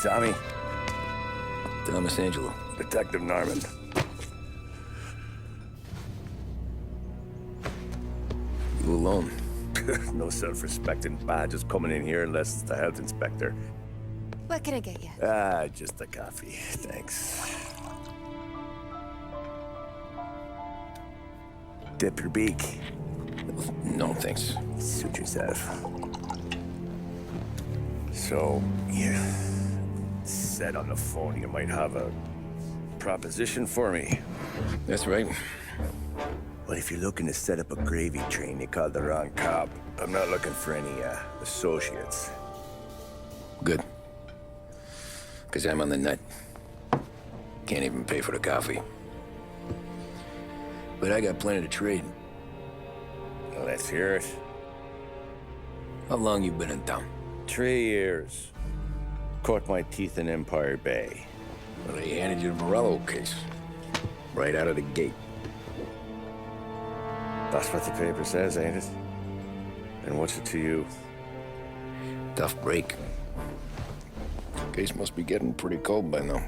Tommy. Thomas Angelo. Detective Norman. You alone? No self-respecting badges coming in here unless it's the health inspector. What can I get you? Just a coffee. Thanks. Dip your beak. No, thanks. Suit yourself. So, you said on the phone you might have a proposition for me. That's right. Well, if you're looking to set up a gravy train, you called the wrong cop. I'm not looking for any, associates. Good. Because I'm on the nut. Can't even pay for the coffee. But I got plenty to trade. Well, let's hear it. How long you been in town? 3 years. Caught my teeth in Empire Bay. Well, they handed you the Morello case. Right out of the gate. That's what the paper says, ain't it? And what's it to you? Tough break. Case must be getting pretty cold by now.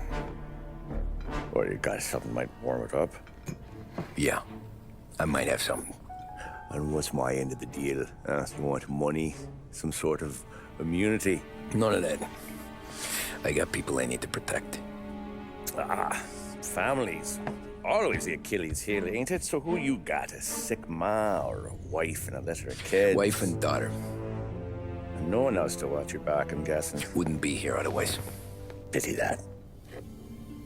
Or you got something might warm it up? Yeah, I might have something. And what's my end of the deal? You want money? Some sort of immunity? None of that. I got people I need to protect. Families. Always the Achilles heel, ain't it? So who you got? A sick ma or a wife and a litter of kids? Wife and daughter. And no one else to watch your back, I'm guessing. Wouldn't be here otherwise. Pity that.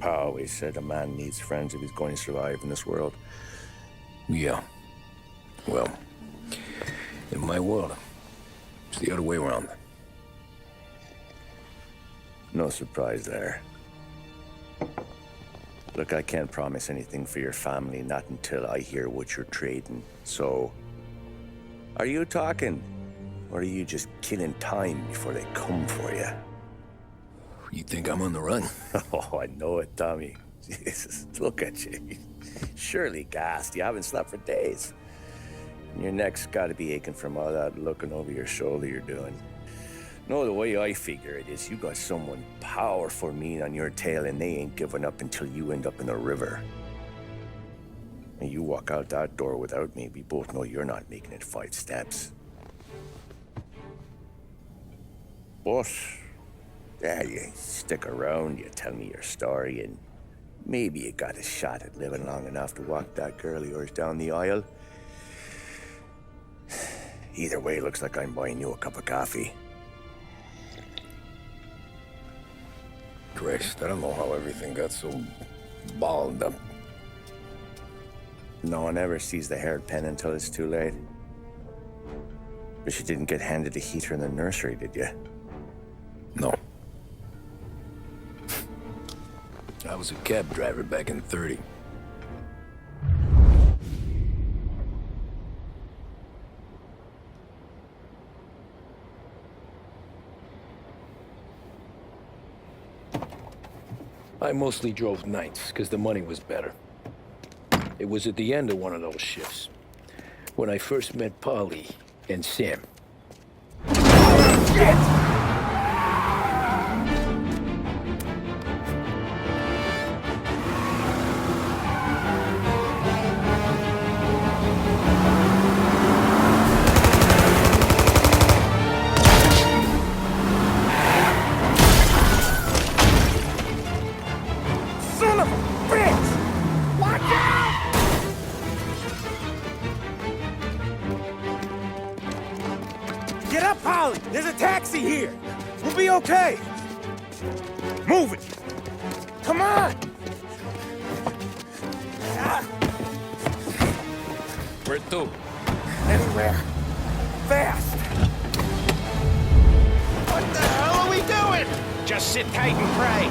Pa always said a man needs friends if he's going to survive in this world. Yeah. Well, in my world, it's the other way around. No surprise there. Look, I can't promise anything for your family, not until I hear what you're trading. So, are you talking? Or are you just killing time before they come for you? You think I'm on the run? Oh, I know it, Tommy. Jesus, look at you. Surely gassed. You haven't slept for days. And your neck's got to be aching from all that looking over your shoulder you're doing. No, the way I figure it is you got someone powerful mean on your tail and they ain't giving up until you end up in the river. And you walk out that door without me, we both know you're not making it 5 steps. But, yeah, you stick around, you tell me your story, and maybe you got a shot at living long enough to walk that girl of yours down the aisle. Either way, looks like I'm buying you a cup of coffee. Christ, I don't know how everything got so balled up. No one ever sees the haired pen until it's too late. But you didn't get handed a heater in the nursery, did you? No. I was a cab driver back in '30. I mostly drove nights, because the money was better. It was at the end of one of those shifts, when I first met Polly and Sam. Shit! Get up, Polly! There's a taxi here! We'll be okay! Move it! Come on! Where to? Anywhere. Fast! What the hell are we doing? Just sit tight and pray.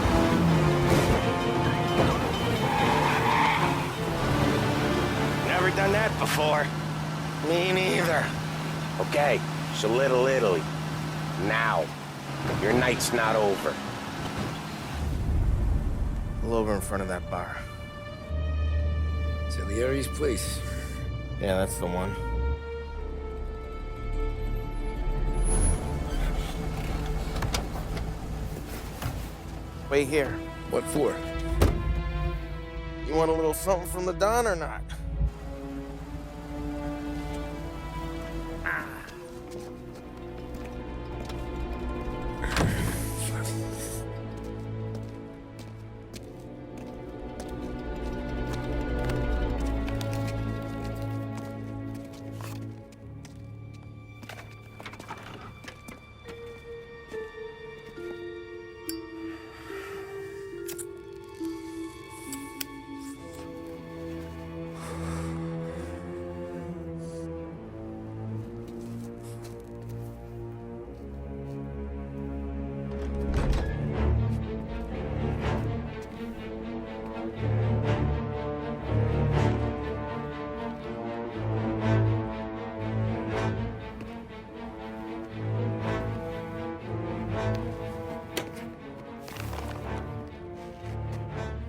Never done that before. Me neither. Okay, so Little Italy. Now. Your night's not over. Pull over in front of that bar. Salieri's place. Yeah, that's the one. Wait here. What for? You want a little something from the Don or not?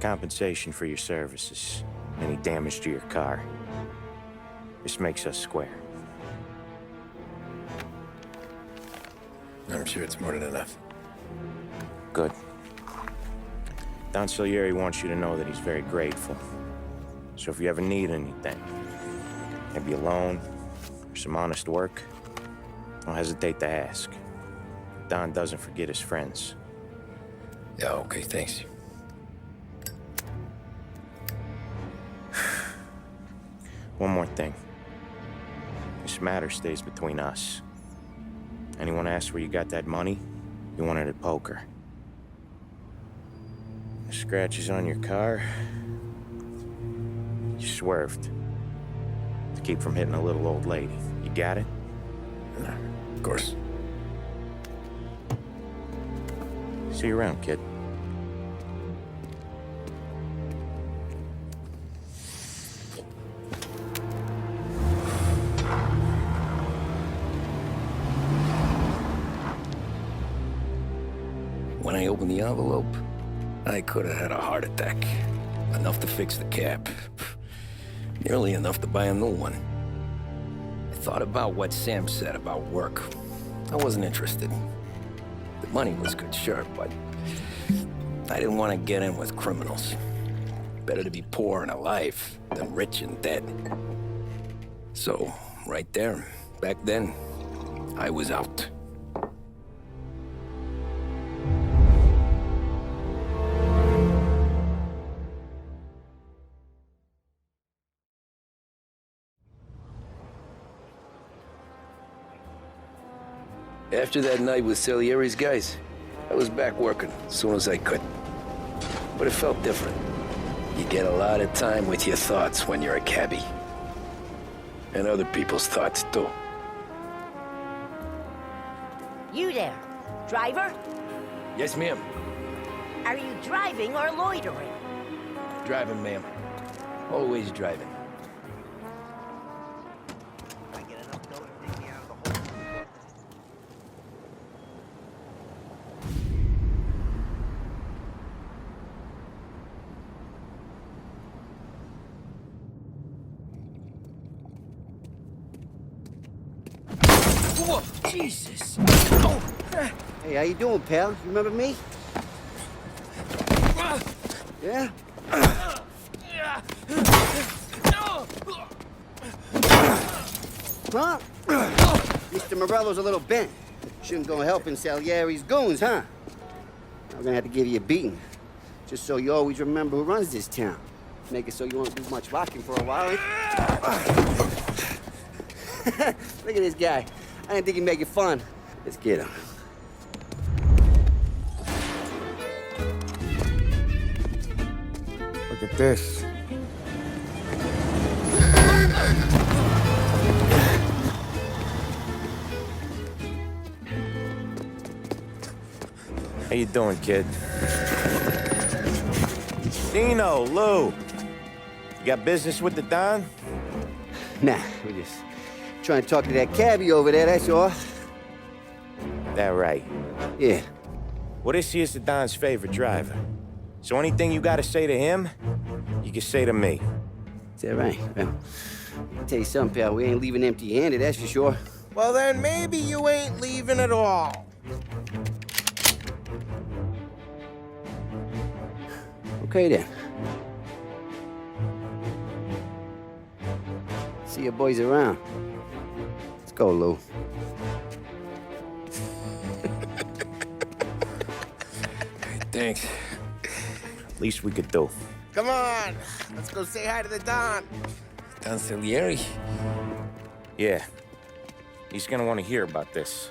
Compensation for your services. Any damage to your car. This makes us square. I'm sure it's more than enough. Good. Don Salieri wants you to know that he's very grateful. So if you ever need anything, maybe a loan or some honest work, don't hesitate to ask. Don doesn't forget his friends. Yeah, okay, thanks. One more thing. This matter stays between us. Anyone asks where you got that money, you won it at poker. The scratches on your car, you swerved. To keep from hitting a little old lady. You got it? Of course. See you around, kid. When I opened the envelope, I could have had a heart attack. Enough to fix the cab. Nearly enough to buy a new one. I thought about what Sam said about work. I wasn't interested. The money was good, sure, but I didn't want to get in with criminals. Better to be poor and alive than rich and dead. So, right there, back then, I was out. After that night with Salieri's guys, I was back working as soon as I could. But it felt different. You get a lot of time with your thoughts when you're a cabbie. And other people's thoughts, too. You there, driver? Yes, ma'am. Are you driving or loitering? Driving, ma'am. Always driving. I get enough dough to take me out of the hole. Whoa, Jesus! Hey, how you doing, pal? You remember me? Yeah? Huh? Mr. Morello's a little bent. Shouldn't go helping Salieri's goons, huh? I'm gonna have to give you a beating. Just so you always remember who runs this town. Make it so you won't do much rocking for a while. Look at this guy. I didn't think he'd make it fun. Let's get him. Look at this. How you doing, kid? Dino, Lou. You got business with the Don? Nah, we just trying to talk to that cabbie over there, that's all. That right. Yeah. Well, this here's the Don's favorite driver. So anything you gotta say to him, you can say to me. Is that right? Well, I'll tell you something, pal. We ain't leaving empty-handed, that's for sure. Well, then maybe you ain't leaving at all. Okay then. See your boys around. Let's go, Lou. Thanks. Least we could do. Come on, let's go say hi to the Don. Don Salieri? Yeah. He's gonna want to hear about this.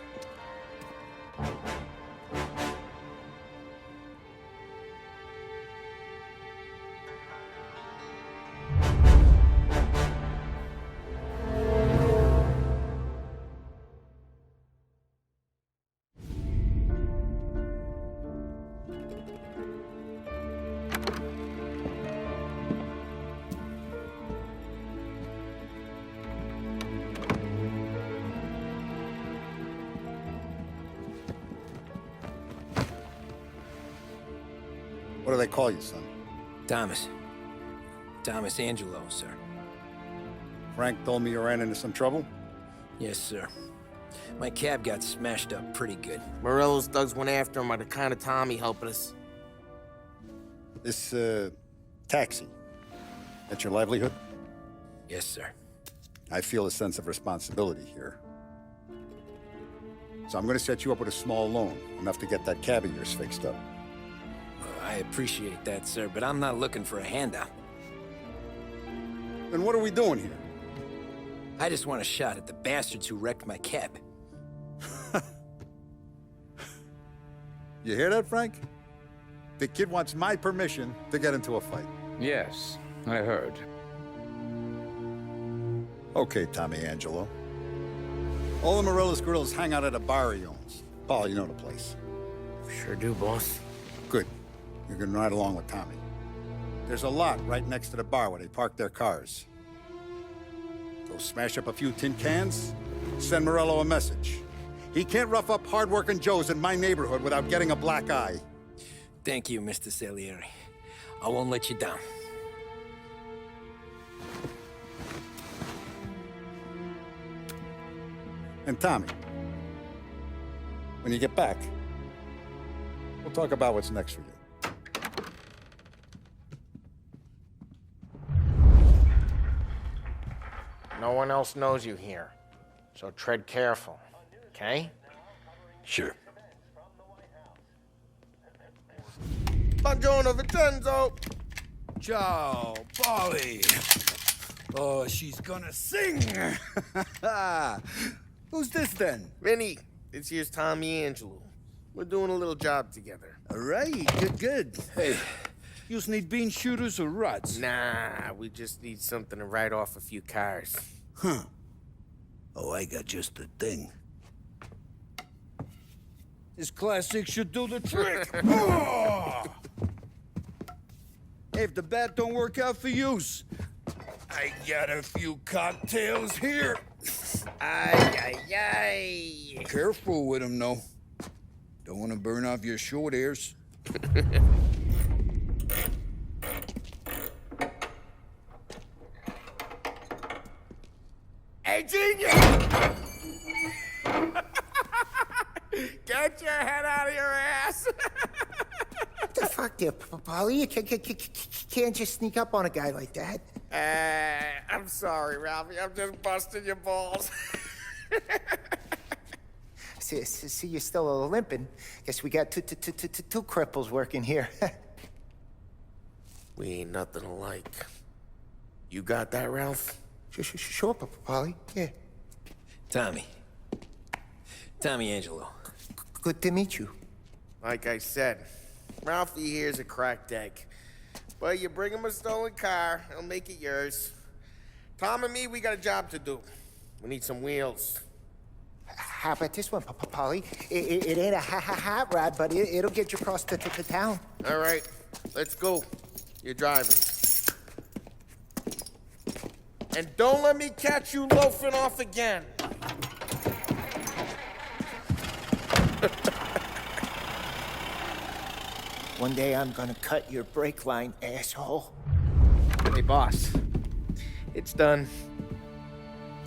What do they call you, son? Thomas. Thomas Angelo, sir. Frank told me you ran into some trouble? Yes, sir. My cab got smashed up pretty good. Morello's thugs went after him by the kind of Tommy helping us. This, taxi. That's your livelihood? Yes, sir. I feel a sense of responsibility here. So I'm gonna set you up with a small loan, enough to get that cab of yours fixed up. I appreciate that, sir, but I'm not looking for a handout. Then what are we doing here? I just want a shot at the bastards who wrecked my cab. You hear that, Frank? The kid wants my permission to get into a fight. Yes, I heard. Okay, Tommy Angelo. All the Morello's girls hang out at a bar he owns. Paul, you know the place. Sure do, boss. Good. You can ride along with Tommy. There's a lot right next to the bar where they park their cars. Go smash up a few tin cans, send Morello a message. He can't rough up hard-working Joes in my neighborhood without getting a black eye. Thank you, Mr. Salieri. I won't let you down. And Tommy, when you get back, we'll talk about what's next for you. No one else knows you here, so tread careful, okay? Sure. Buongiorno, Vincenzo! Ciao, Polly. Oh, she's gonna sing. Who's this then? Vinny, this here's Tommy Angelo. We're doing a little job together. All right, good. Hey, you need bean shooters or rods? Nah, we just need something to write off a few cars. Huh. Oh, I got just the thing. This classic should do the trick. Oh! Hey, if the bat don't work out for yous, I got a few cocktails here. Ay, ay, ay. Careful with them, though. Don't want to burn off your short hairs. Hey, genius! Get your head out of your ass! What the fuck there, Polly? You can't just sneak up on a guy like that. I'm sorry, Ralphie. I'm just busting your balls. See, you're still limping. Guess we got two cripples working here. We ain't nothing alike. You got that, Ralph? Sure, Polly. Yeah. Tommy. Tommy Angelo. Good to meet you. Like I said, Ralphie here's a cracked egg. But you bring him a stolen car, he'll make it yours. Tom and me, we got a job to do. We need some wheels. How about this one, Polly? It ain't a hot rod, but it'll get you across to town. All right, let's go. You're driving. And don't let me catch you loafing off again. One day I'm gonna cut your brake line, asshole. Hey, boss. It's done.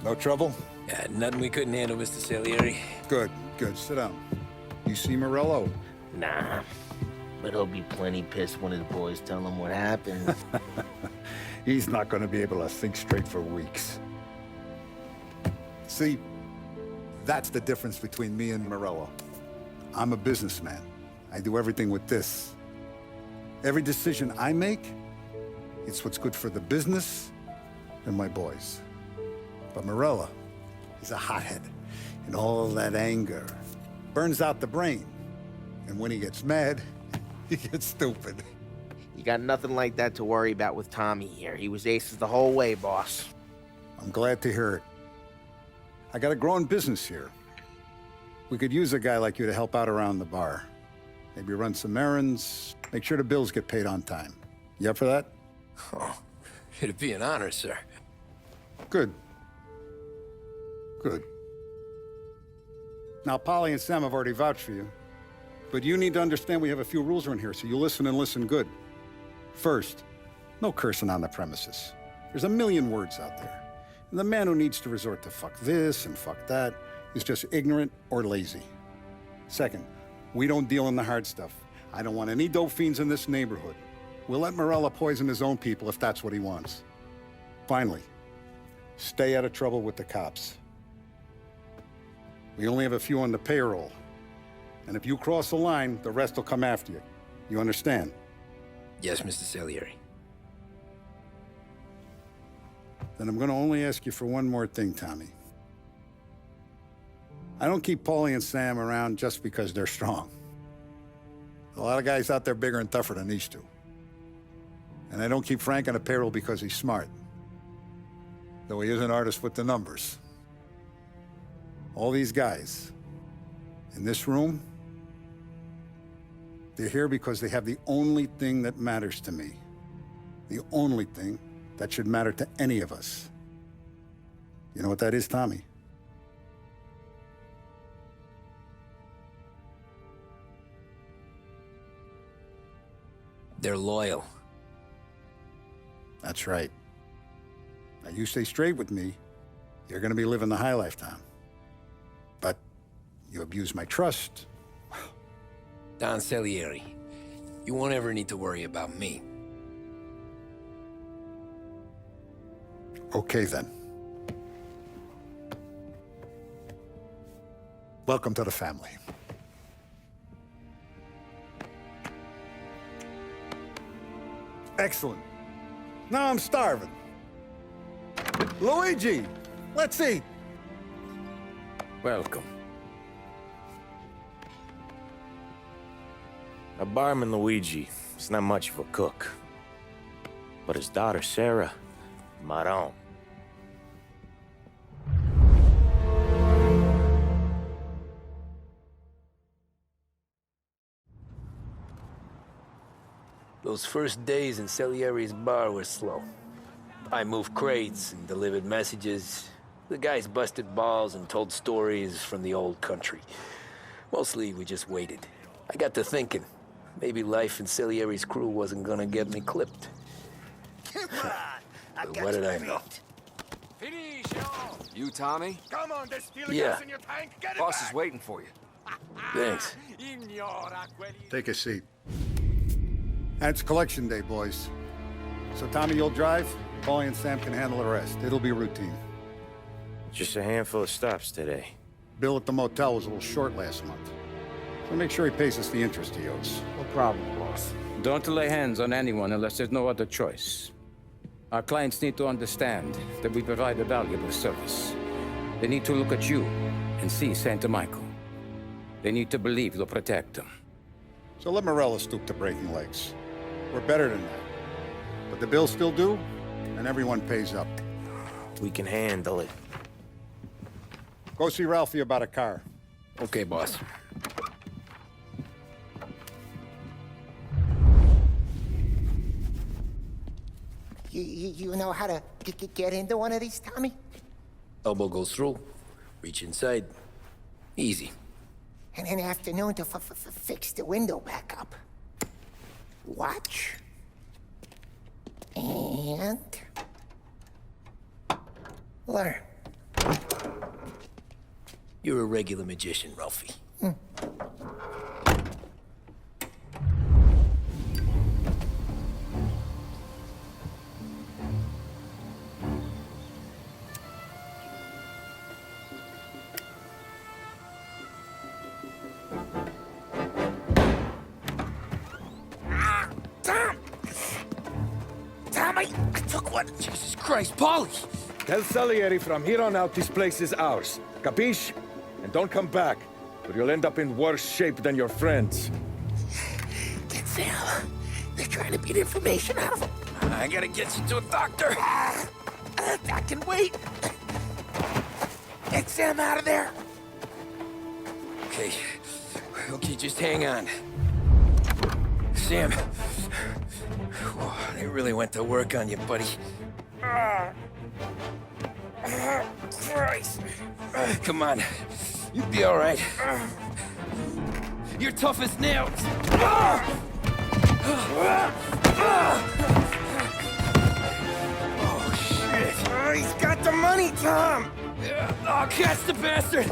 No trouble? Nothing we couldn't handle, Mr. Salieri. Good. Sit down. You see Morello? Nah. But he'll be plenty pissed when his boys tell him what happened. He's not going to be able to think straight for weeks. See, that's the difference between me and Morello. I'm a businessman. I do everything with this. Every decision I make, it's what's good for the business and my boys. But Morello, he's a hothead. And all that anger burns out the brain. And when he gets mad, he gets stupid. You got nothing like that to worry about with Tommy here. He was aces the whole way, boss. I'm glad to hear it. I got a growing business here. We could use a guy like you to help out around the bar. Maybe run some errands, make sure the bills get paid on time. You up for that? Oh, it'd be an honor, sir. Good. Good. Now, Polly and Sam have already vouched for you. But you need to understand we have a few rules around here, so you listen and listen good. First, no cursing on the premises. There's a million words out there. And the man who needs to resort to fuck this and fuck that is just ignorant or lazy. Second, we don't deal in the hard stuff. I don't want any dope fiends in this neighborhood. We'll let Morello poison his own people if that's what he wants. Finally, stay out of trouble with the cops. We only have a few on the payroll. And if you cross the line, the rest will come after you. You understand? Yes, Mr. Salieri. Then I'm gonna only ask you for one more thing, Tommy. I don't keep Paulie and Sam around just because they're strong. A lot of guys out there bigger and tougher than these two. And I don't keep Frank on a payroll because he's smart. Though he is an artist with the numbers. All these guys in this room, they're here because they have the only thing that matters to me. The only thing that should matter to any of us. You know what that is, Tommy? They're loyal. That's right. Now, you stay straight with me, you're gonna be living the high lifetime. But you abuse my trust. Don Salieri, you won't ever need to worry about me. Okay, then. Welcome to the family. Excellent. Now I'm starving. Luigi, let's eat. Welcome. Our barman Luigi is not much of a cook. But his daughter Sarah, Maron. Those first days in Salieri's bar were slow. I moved crates and delivered messages. The guys busted balls and told stories from the old country. Mostly, we just waited. I got to thinking, maybe life in Salieri's crew wasn't gonna get me clipped. But what did I know? You, Tommy? Come on, there's steel Yeah. gas in your tank. Get it Boss back. is waiting for you. Thanks. Take a seat. And it's collection day, boys. So Tommy, you'll drive. Paulie and Sam can handle the rest. It'll be routine. Just a handful of stops today. Bill at the motel was a little short last month. So make sure he pays us the interest he owes. No problem, boss. Don't lay hands on anyone unless there's no other choice. Our clients need to understand that we provide a valuable service. They need to look at you and see Santa Michael. They need to believe you'll protect them. So let Morello stoop to breaking legs. We're better than that. But the bills still due, and everyone pays up. We can handle it. Go see Ralphie about a car. Okay, boss. You know how to get into one of these, Tommy? Elbow goes through, reach inside. Easy. And an afternoon to fix the window back up. Watch. And... learn. You're a regular magician, Ralphie. Took what? Jesus Christ, Paulie! Tell Salieri from here on out this place is ours. Capiche? And don't come back, or you'll end up in worse shape than your friends. Get Sam. They're trying to beat information out of him. I gotta get you to a doctor. I can wait. Get Sam out of there. Okay. Okay, just hang on. Sam. They really went to work on you, buddy. Christ. Come on. You'll be all right. You're tough as nails. Oh, shit. He's got the money, Tom! Oh, catch the bastard!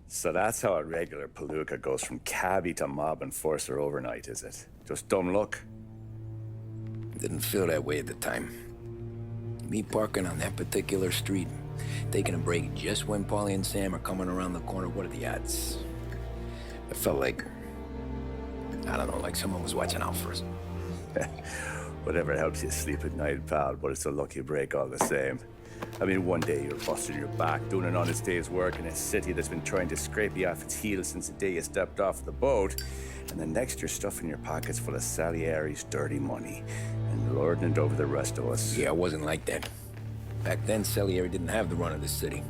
So that's how a regular palooka goes from cabbie to mob enforcer overnight, is it? Just dumb luck? Didn't feel that way at the time. Me parking on that particular street, taking a break just when Paulie and Sam are coming around the corner, what are the odds? I felt like, I don't know, like someone was watching out for us. Whatever helps you sleep at night, pal, but it's a lucky break all the same. I mean, one day you're busting your back, doing an honest day's work in a city that's been trying to scrape you off its heels since the day you stepped off the boat, and the next you're stuffing your pockets full of Salieri's dirty money and lording it over the rest of us. Yeah, it wasn't like that. Back then, Salieri didn't have the run of the city.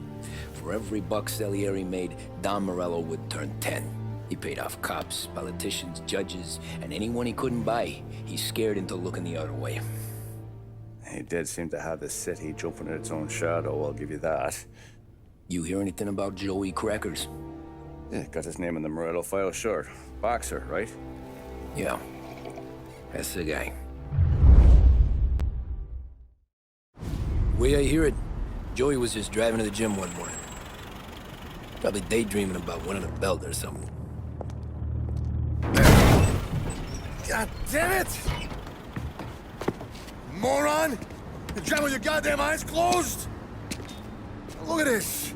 For every buck Salieri made, Don Morello would turn 10. He paid off cops, politicians, judges, and anyone he couldn't buy, he scared into looking the other way. He did seem to have the city jumping in its own shadow, I'll give you that. You hear anything about Joey Crackers? Yeah, got his name in the Morello file, sure. Boxer, right? Yeah, that's the guy. Way I hear it, Joey was just driving to the gym one morning. Probably daydreaming about winning a belt or something. God damn it! Moron! You driving with your goddamn eyes closed? Look at this!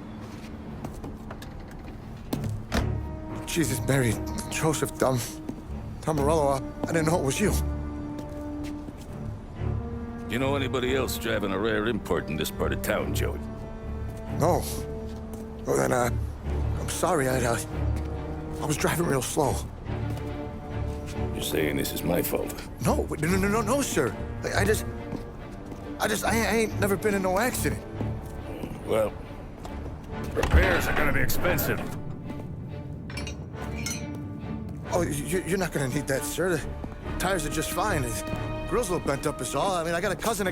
Jesus, Mary, Joseph, Tom Morello, I didn't know it was you. You know anybody else driving a rare import in this part of town, Joey? No. Well, then, I'm sorry, I was driving real slow. You're saying this is my fault? No, sir. I ain't never been in no accident. Well, repairs are gonna be expensive. Oh, you're not gonna need that, sir. The tires are just fine. The grill's a little bent up is all. I mean, I got a cousin I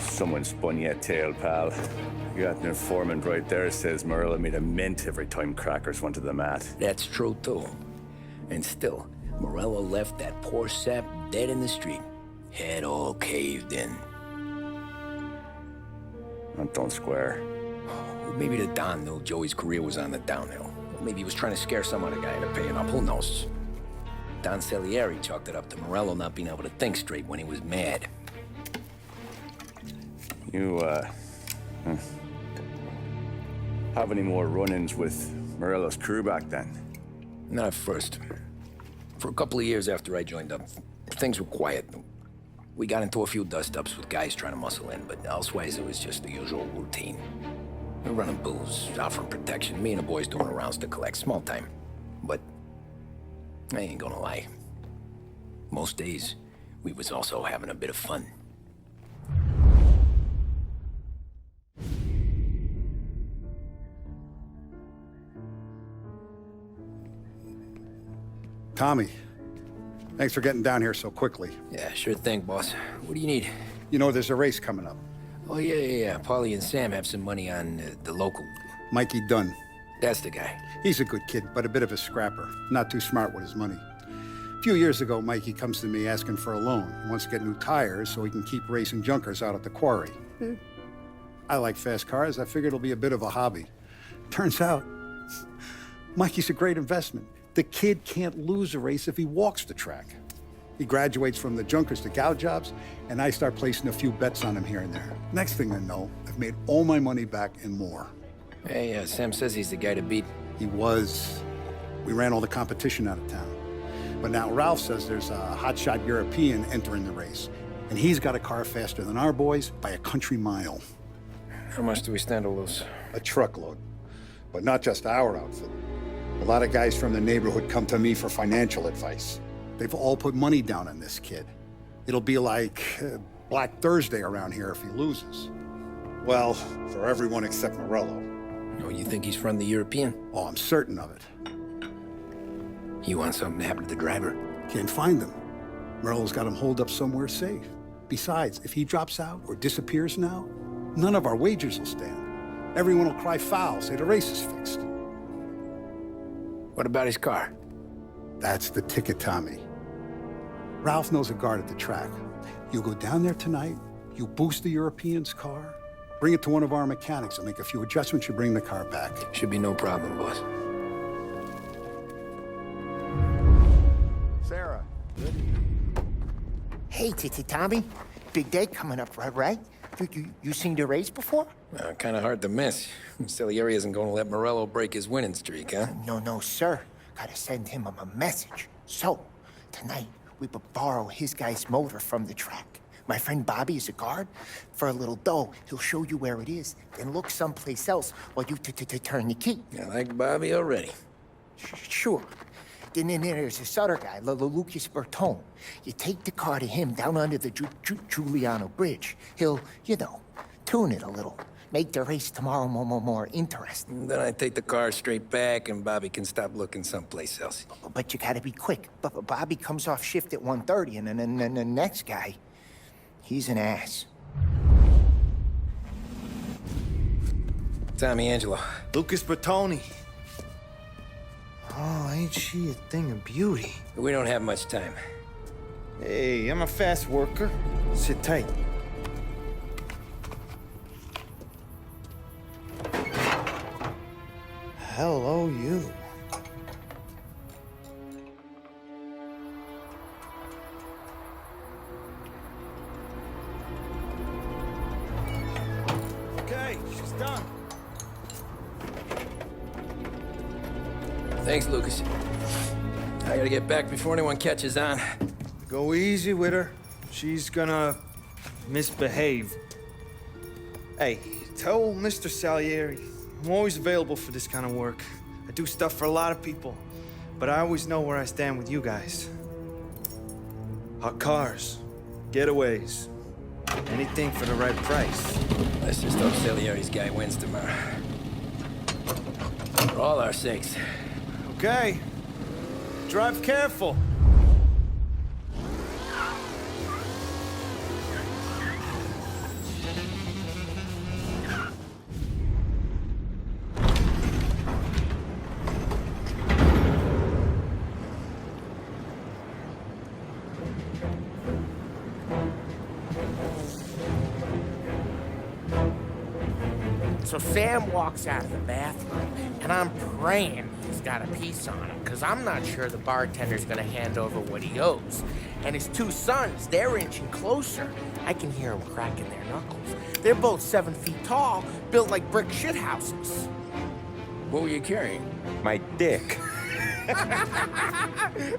Someone spun you a tale, pal. You got an informant right there says Morello made a mint every time Crackers went to the mat. That's true, too. And still, Morello left that poor sap dead in the street. Head all caved in. That don't square. Maybe the Don knew Joey's career was on the downhill. Maybe he was trying to scare some other guy into paying up. Who knows? Don Salieri chalked it up to Morello not being able to think straight when he was mad. You, have any more run-ins with Morello's crew back then? Not at first. For a couple of years after I joined up, things were quiet. We got into a few dust-ups with guys trying to muscle in, but elsewise it was just the usual routine. We're running booze, offering protection, me and the boys doing rounds to collect, small time. But I ain't gonna lie. Most days, we was also having a bit of fun. Tommy, thanks for getting down here so quickly. Yeah, sure thing, boss. What do you need? You know there's a race coming up. Oh, yeah. Paulie and Sam have some money on the local. Mikey Dunn. That's the guy. He's a good kid, but a bit of a scrapper. Not too smart with his money. A few years ago, Mikey comes to me asking for a loan. He wants to get new tires so he can keep racing junkers out at the quarry. I like fast cars. I figured it'll be a bit of a hobby. Turns out, Mikey's a great investment. The kid can't lose a race if he walks the track. He graduates from the junkers to gal jobs, and I start placing a few bets on him here and there. Next thing I know, I've made all my money back and more. Hey, Sam says he's the guy to beat. He was. We ran all the competition out of town. But now Ralph says there's a hotshot European entering the race, and he's got a car faster than our boys by a country mile. How much do we stand to lose? A truckload. But not just our outfit. A lot of guys from the neighborhood come to me for financial advice. They've all put money down on this kid. It'll be like Black Thursday around here if he loses. Well, for everyone except Morello. Oh, you think he's from the European? Oh, I'm certain of it. You want something to happen to the driver? Can't find him. Morello's got him holed up somewhere safe. Besides, if he drops out or disappears now, none of our wagers will stand. Everyone will cry foul, say the race is fixed. What about his car? That's the ticket, Tommy. Ralph knows a guard at the track. You go down there tonight, you boost the European's car, bring it to one of our mechanics, and make a few adjustments, you bring the car back. Should be no problem, boss. Sarah. Hey, Tommy. Big day coming up, right? You seen the race before? Kind of hard to miss. Salieri isn't going to let Morello break his winning streak, huh? No, sir. Gotta send him a message. So, tonight, we borrow his guy's motor from the track. My friend Bobby is a guard. For a little dough, he'll show you where it is, then look someplace else while you turn the key. I like Bobby already. Sure. Then there's this other guy, Lucas Bertone. You take the car to him down under the Giuliano Bridge. He'll, tune it a little. Make the race tomorrow more interesting. Then I take the car straight back, and Bobby can stop looking someplace else. But you gotta be quick. Bobby comes off shift at 1:30, and then the next guy, he's an ass. Tommy Angelo. Lucas Bertoni. Oh, ain't she a thing of beauty? We don't have much time. Hey, I'm a fast worker. Sit tight. Hello, you. Okay, she's done. Thanks, Lucas. I gotta get back before anyone catches on. Go easy with her. She's gonna misbehave. Hey, tell Mr. Salieri I'm always available for this kind of work. I do stuff for a lot of people, but I always know where I stand with you guys. Hot cars, getaways, anything for the right price. Let's just hope Salieri's guy wins tomorrow. For all our sakes. Okay. Drive careful. So Sam walks out of the bathroom, and I'm praying he's got a piece on him, because I'm not sure the bartender's gonna hand over what he owes. And his two sons, they're inching closer. I can hear them cracking their knuckles. They're both 7 feet tall, built like brick shithouses. What were you carrying? My dick.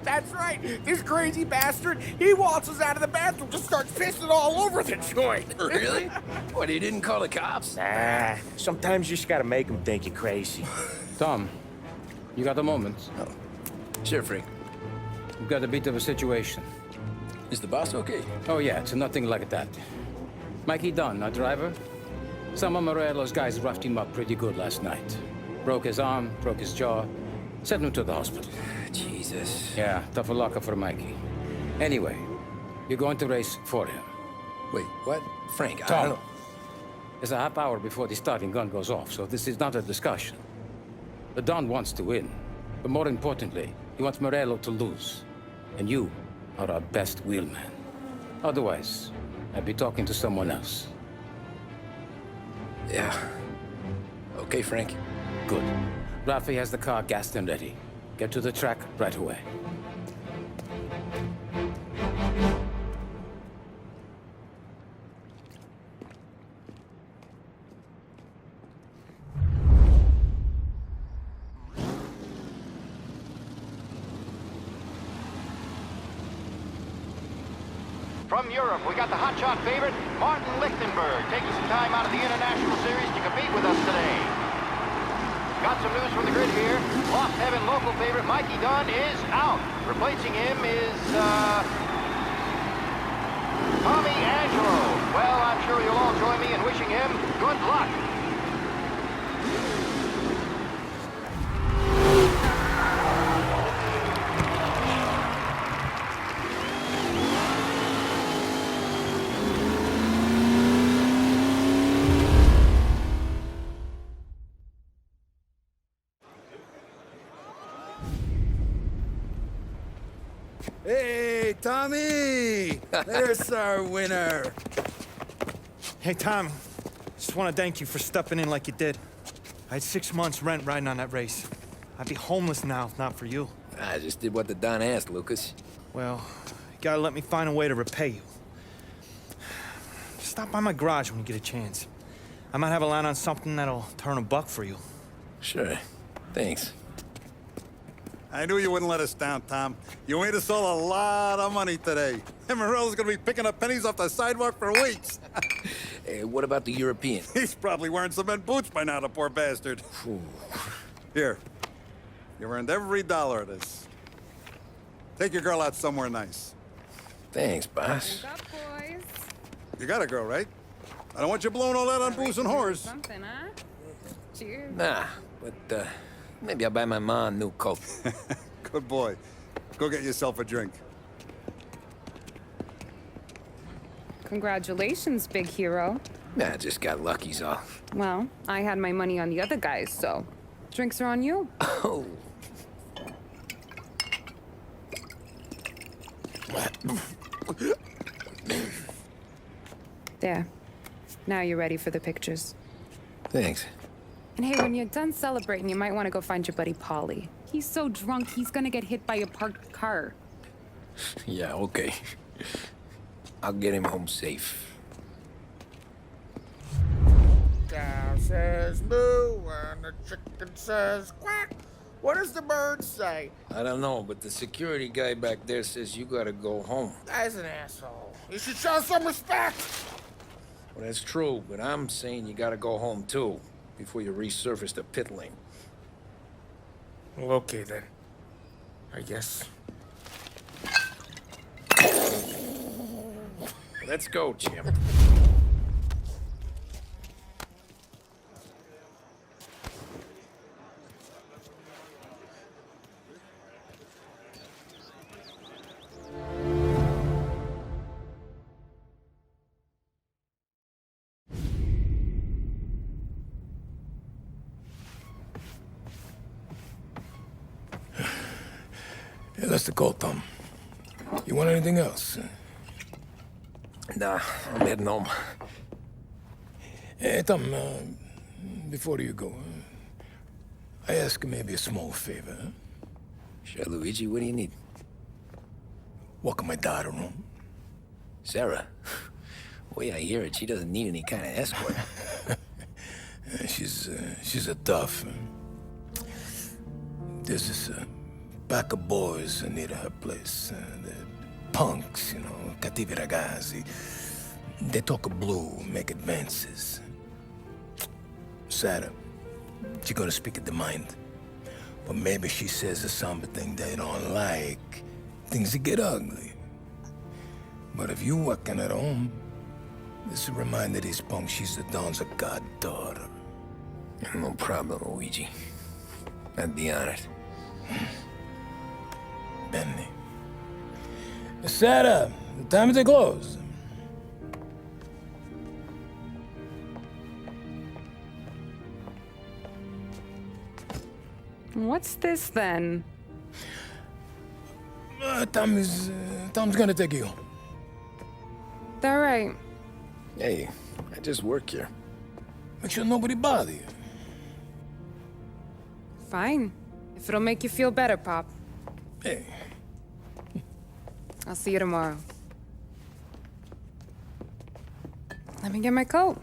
That's right. This crazy bastard, he waltzes out of the bathroom, just starts pissing all over the joint. Really? What, he didn't call the cops? Nah, sometimes you just gotta make them think you're crazy. Tom, you got a moment? Oh. Sure, Frank. We've got a bit of a situation. Is the boss okay? Oh, yeah, it's nothing like that. Mikey Dunn, our driver. Some of Morello's guys roughed him up pretty good last night. Broke his arm, broke his jaw. Sent him to the hospital. Jesus. Yeah, tough luck for Mikey. Anyway, you're going to race for him. Wait, what? Frank, I Tom, don't know. is a half hour before the starting gun goes off, so this is not a discussion. The Don wants to win, but more importantly, he wants Morello to lose. And you are our best wheelman. Otherwise, I'd be talking to someone else. Yeah. Okay, Frank. Good. Rafi has the car gassed and ready. Get to the track right away. From Europe, we got the hotshot favorite, Martin Lichtenberg, taking some time out of the International Series to compete with us today. Got some news from the grid here. Lost Heaven local favorite Mikey Dunn is out. Replacing him is, Tommy Angelo. Well, I'm sure you'll all join me in wishing him good luck. Hey, Tommy! There's our winner. Hey, Tommy. Just want to thank you for stepping in like you did. I had 6 months rent riding on that race. I'd be homeless now if not for you. I just did what the Don asked, Lucas. Well, you gotta let me find a way to repay you. Stop by my garage when you get a chance. I might have a line on something that'll turn a buck for you. Sure. Thanks. I knew you wouldn't let us down, Tom. You made us all a lot of money today. And Morello's gonna be picking up pennies off the sidewalk for weeks. Hey, what about the European? He's probably wearing cement boots by now, the poor bastard. Here. You earned every dollar of this. Take your girl out somewhere nice. Thanks, boss. Wake up, boys. You got a girl, right? I don't want you blowing all that on booze and whores. Something, huh? Cheers. Nah, but, maybe I'll buy my mom a new coat. Good boy. Go get yourself a drink. Congratulations, big hero. Nah, just got lucky's all. Well, I had my money on the other guys, so drinks are on you. Oh. There. Now you're ready for the pictures. Thanks. And hey, when you're done celebrating, you might want to go find your buddy Paulie. He's so drunk, he's gonna get hit by a parked car. Yeah, okay. I'll get him home safe. Cow says moo and the chicken says quack. What does the bird say? I don't know, but the security guy back there says you gotta go home. Guy's an asshole. You should show some respect. Well, that's true, but I'm saying you gotta go home too, before you resurface the pit lane. Well, okay then. I guess. Let's go, Jim. Yeah, that's the call, Tom. You want anything else? Nah, I'm heading home. Hey, Tom, before you go, I ask maybe a small favor. Huh? Sure, Luigi, what do you need? Walk my daughter home. Sarah? The way I hear it, she doesn't need any kind of escort. She's a tough. There's this pack of boys near her place. They're punks, you know, cattivi ragazzi. They talk blue, make advances. Sarah, she's gonna speak at the mind. But maybe she says something they don't like. Things get ugly. But if you walking at home, this will remind these punks she's the Don's goddaughter. No problem, Luigi. I'd be honored. Benny. Sarah, the time to close. What's this then? Tom's gonna take you. All right. Hey, I just work here. Make sure nobody bother you. Fine. If it'll make you feel better, Pop. Hey. I'll see you tomorrow. Let me get my coat.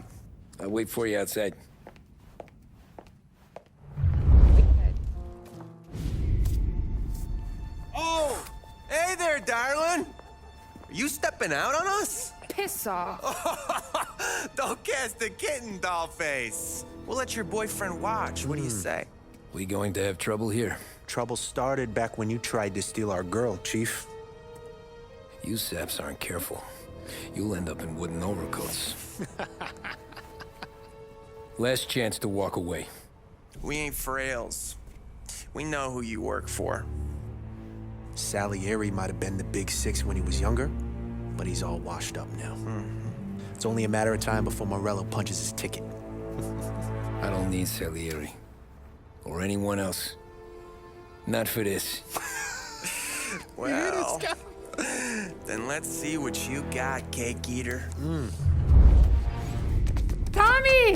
I'll wait for you outside. Oh! Hey there, darling! Are you stepping out on us? Piss off. Don't cast a kitten, dollface. We'll let your boyfriend watch. What do you say? We going to have trouble here. Trouble started back when you tried to steal our girl, Chief. You saps aren't careful. You'll end up in wooden overcoats. Last chance to walk away. We ain't frails. We know who you work for. Salieri might have been the big six when he was younger, but he's all washed up now. It's only a matter of time before Morello punches his ticket. I don't need Salieri. Or anyone else. Not for this. Well, then let's see what you got, cake eater. Tommy!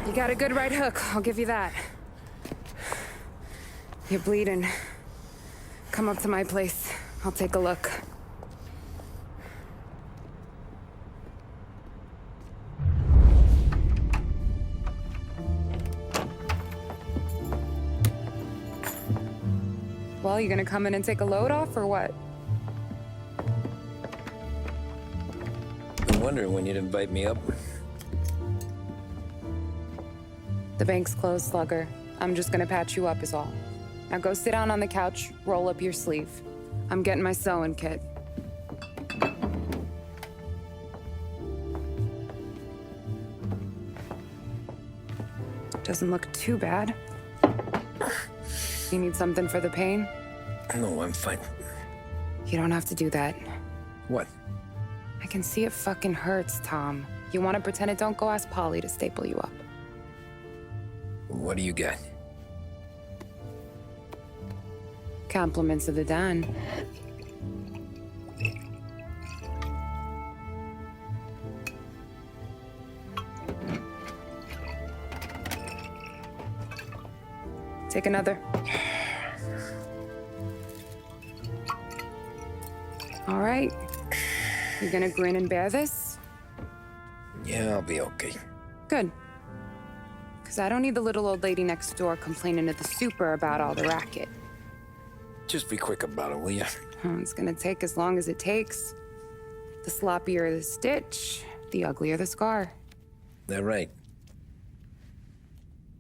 You got a good right hook, I'll give you that. You're bleeding. Come up to my place. I'll take a look. Well, you gonna come in and take a load off, or what? Been wondering when you'd invite me up. The bank's closed, Slugger. I'm just gonna patch you up is all. Now go sit down on the couch, roll up your sleeve. I'm getting my sewing kit. Doesn't look too bad. You need something for the pain? No, I'm fine. You don't have to do that. What? I can see it fucking hurts, Tom. You want to pretend it? Don't go ask Polly to staple you up. What do you got? Compliments of the Don. Take another. All right. You gonna grin and bear this? Yeah, I'll be okay. Good. Because I don't need the little old lady next door complaining to the super about all the racket. Just be quick about it, will ya? It's gonna take as long as it takes. The sloppier the stitch, the uglier the scar. That right.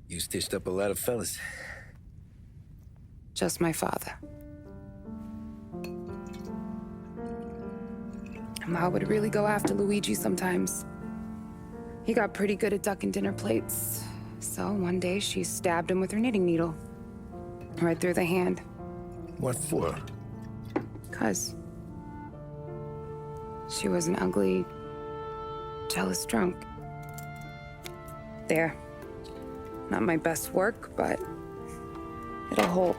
You stitched up a lot of fellas. Just my father. Ma would really go after Luigi sometimes. He got pretty good at ducking dinner plates. So one day she stabbed him with her knitting needle. Right through the hand. What for? 'Cause she was an ugly, jealous drunk. There. Not my best work, but it'll hold.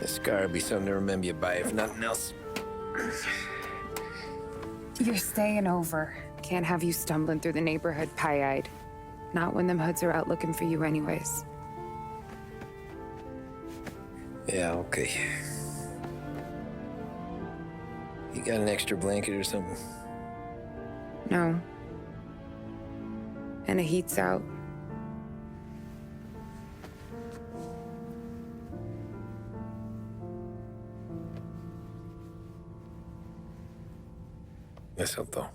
The scar will be something to remember you by, if nothing else. You're staying over. Can't have you stumbling through the neighborhood pie-eyed. Not when them hoods are out looking for you anyways. Yeah, okay. You got an extra blanket or something? No. And the heat's out. Eso todo.